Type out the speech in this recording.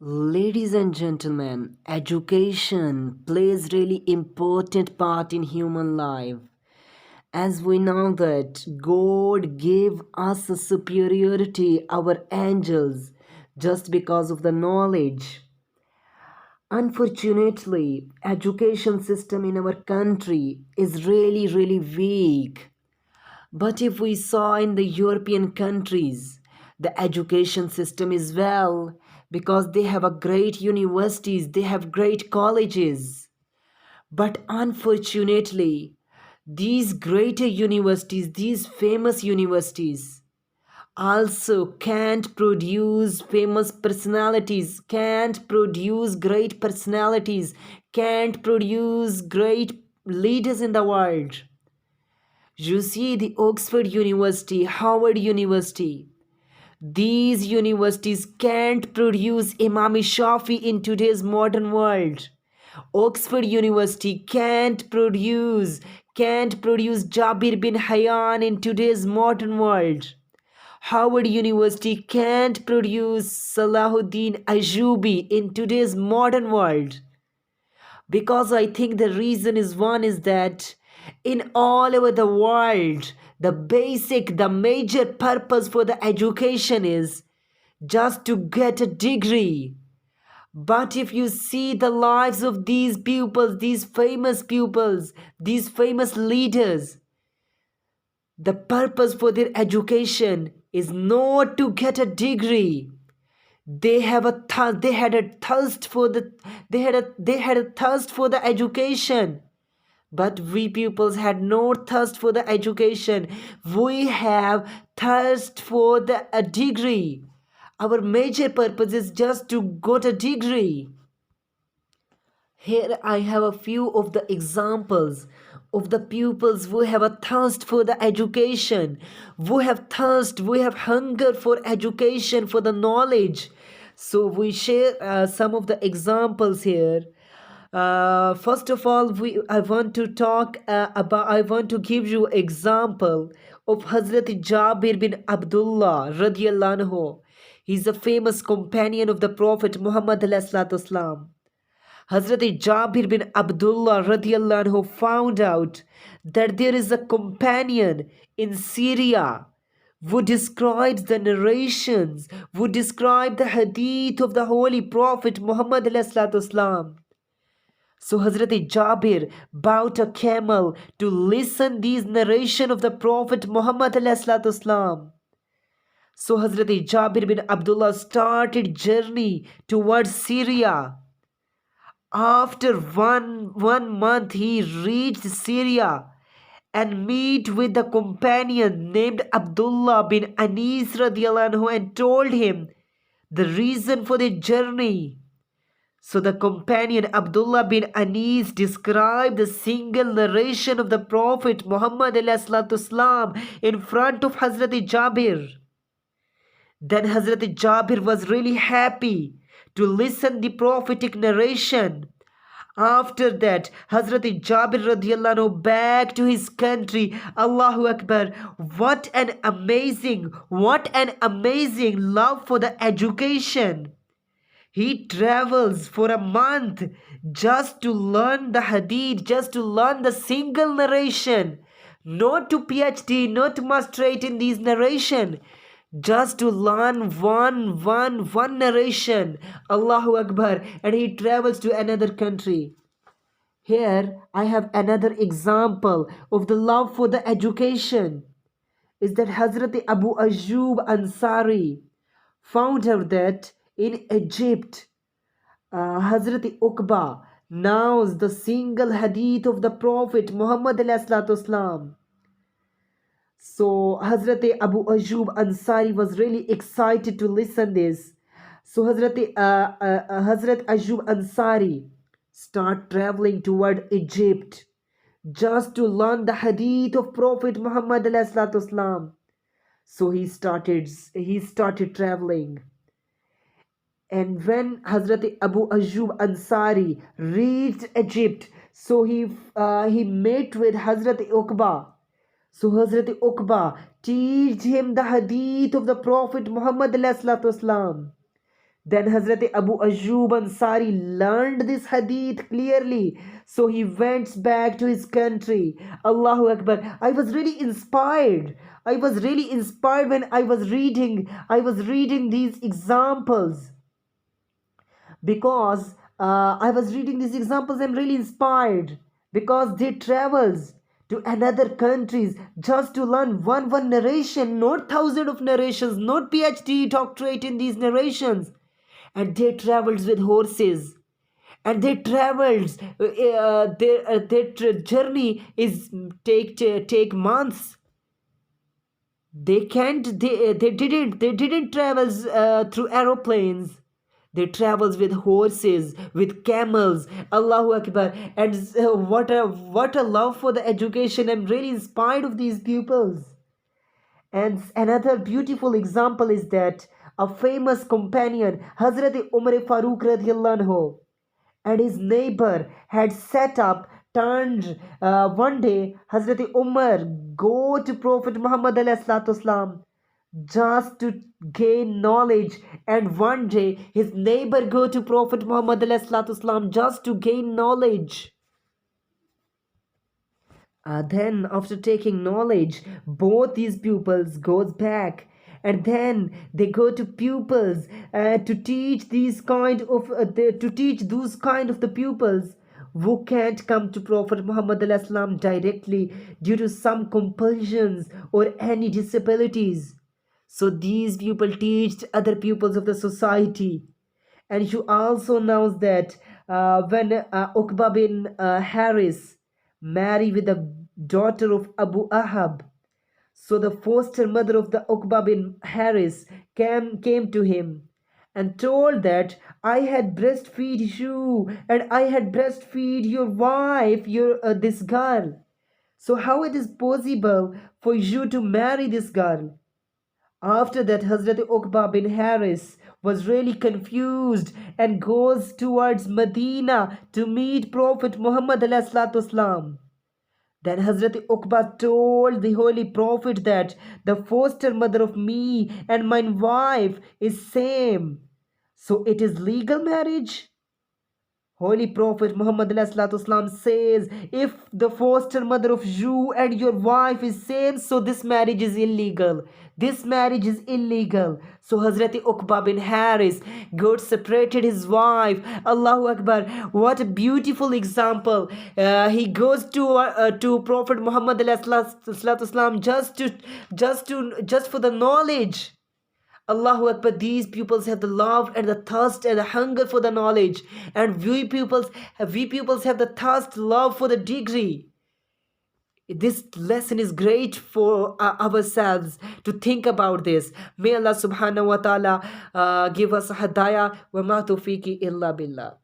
Ladies and gentlemen, education plays really important part in human life. As we know that God gave us a superiority, our angels, just because of the knowledge. Unfortunately, education system in our country is really weak. But if we saw in the European countries, the education system is well because they have a great universities, they have great colleges. But unfortunately, these greater universities, these famous universities, also can't produce famous personalities, can't produce great personalities, can't produce great leaders in the world. You see, the Oxford University, Harvard University, these universities can't produce Imam Shafi in today's modern world. Oxford University can't produce Jabir bin Hayyan in today's modern world. Harvard University can't produce Salahuddin Ayyubi in today's modern world. Because I think the reason is one is that in all over the world, the major purpose for the education is just to get a degree. But if you see the lives of these pupils, these famous leaders, the purpose for their education is not to get a degree. They had a thirst for the they had a thirst for the education. But we pupils had no thirst for the education. We have thirst for the a degree. Our major purpose is just to get a degree. Here I have a few of the examples of the pupils who have a thirst for the education, we have hunger for education, for the knowledge. So we share some of the examples here. First of all, I want to give you example of Hazrat Jabir bin Abdullah radiyallahu anhu. He's a famous companion of the Prophet Muhammad alayhi salatu wasalam. Hazrat Jabir bin Abdullah radiallahu anhu found out that there is a companion in Syria who describes the narrations, who describe the hadith of the Holy Prophet Muhammad wasalam. So Hazrat Jabir bought a camel to listen these narration of the Prophet Muhammad wasalam. So Hazrat Jabir bin Abdullah started journey towards Syria. After one month, he reached Syria and meet with the companion named Abdullah bin Anis radiallahu anhu and told him the reason for the journey. So the companion Abdullah bin Anis described the single narration of the Prophet Muhammad ﷺ in front of Hazrat Jabir. Then Hazrat Jabir was really happy to listen the prophetic narration. After that, Hazrat Jabir radiallahu anhu back to his country. Allahu Akbar. What an amazing love for the education. He travels for a month just to learn the hadith, just to learn the single narration. Not to PhD, not to masterate in these narration, just to learn one narration. Allahu Akbar. And he travels to another country. Here I have another example of the love for the education. Is that Hazrat Abu Ayyub Ansari found out that in Egypt, Hazrat Uqba knows the single hadith of the Prophet Muhammad ﷺ. So Hazrat Abu Ayyub Ansari was really excited to listen this. So Hazrat Ayyub Ansari start traveling toward Egypt just to learn the hadith of Prophet Muhammad ﷺ. So he started traveling. And when Hazrat Abu Ayyub Ansari reached Egypt, so he met with Hazrat Uqba. So Hazrat Uqba teach him the hadith of the Prophet Muhammad ﷺ. Then Hazrat Abu Ayyub Ansari learned this hadith clearly. So he went back to his country. Allahu Akbar. I was really inspired. I was really inspired when I was reading these examples, because I was reading these examples. I'm really inspired because they travels to another countries just to learn one narration, not thousand of narrations, not PhD doctorate in these narrations. And they travels with horses, and they travels their journey is take months. They didn't travels through aeroplanes. They travels with horses, with camels. Allahu Akbar. And what a love for the education. I'm really inspired of these pupils. And another beautiful example is that a famous companion, Hazrat Umar Farooq radiallahu anhu, and his neighbor had set up, turned. One day Hazrat Umar go to Prophet Muhammad Islam just to gain knowledge, and one day his neighbor go to Prophet Muhammad Islam just to gain knowledge. Then after taking knowledge, both these pupils goes back, and then they go to pupils to teach those kind of the pupils who can't come to Prophet Muhammad Islam directly due to some compulsions or any disabilities. So these people teach other pupils of the society. And you also know that when Uqba bin Haris married with the daughter of Abu Ahab, so the foster mother of the Uqba bin Haris came to him and told that I had breastfeed you and I had breastfeed your wife, this girl. So how it is possible for you to marry this girl? After that, Hazrat Uqba bin Haris was really confused and goes towards Medina to meet Prophet Muhammad ﷺ. Then Hazrat Uqba told the Holy Prophet that the foster mother of me and my wife is same. So it is legal marriage? Holy Prophet Muhammad ﷺ says, if the foster mother of you and your wife is same, so this marriage is illegal. This marriage is illegal. So Hazrat Uqba bin Haris got separated his wife. Allahu Akbar. What a beautiful example. He goes to Prophet Muhammad ﷺ just for the knowledge. Allahu Akbar. These pupils have the love and the thirst and the hunger for the knowledge, and we pupils have the thirst, love for the degree. This lesson is great for ourselves to think about this. May Allah subhanahu wa ta'ala give us hadaya wa ma tawfiqi illa billah.